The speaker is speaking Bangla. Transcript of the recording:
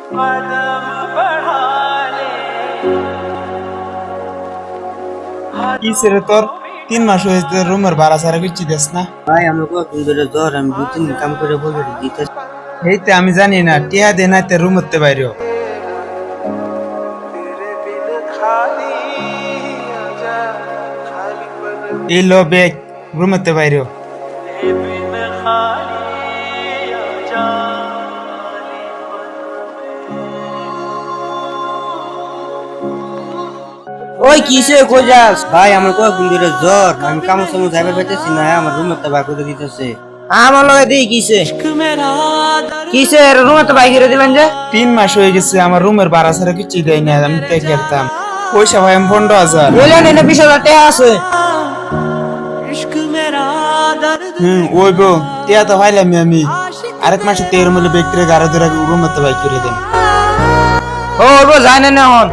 কি রে তোর 3 মাস হয়েছে রুমের ভাড়া ছাড়া কিছু দেস না? ভাই আমরা কতদিন ধরে জ্বর, আমি 2-3 দিন কাম করে বলে দিতে। এইতে আমি জানি না টিয়া দে না তে রুমতে বাইরেও এই লো বেগ রুমতে বাইরেও ওই কিসে কইযাস? ভাই আমরা কতদিন ধরে জ্বর, আমি কাম সামু যাইবার পাইতেছি না, আমার রুমে তো বাই করে দিতেছে। আমার লগে দেই কিসে কিসে রুমে তো বাই করে দিবেন যে? 3 মাস হয়ে গেছে আমার রুমের ভাড়া ছাড়া কিছু দেয় না। আমি তে করতাম পয়সা ভাই আমি 15,000 বললেন এনে 20,000 টাকা আছে। ওই বো টিয়া তো ভাইলাম আমি আরেক মাসে 13 মিলে ব্যক্তিরে গাড়ি ধরে রুমতে বাই করে দেন। ও বলবো জানেন না হন।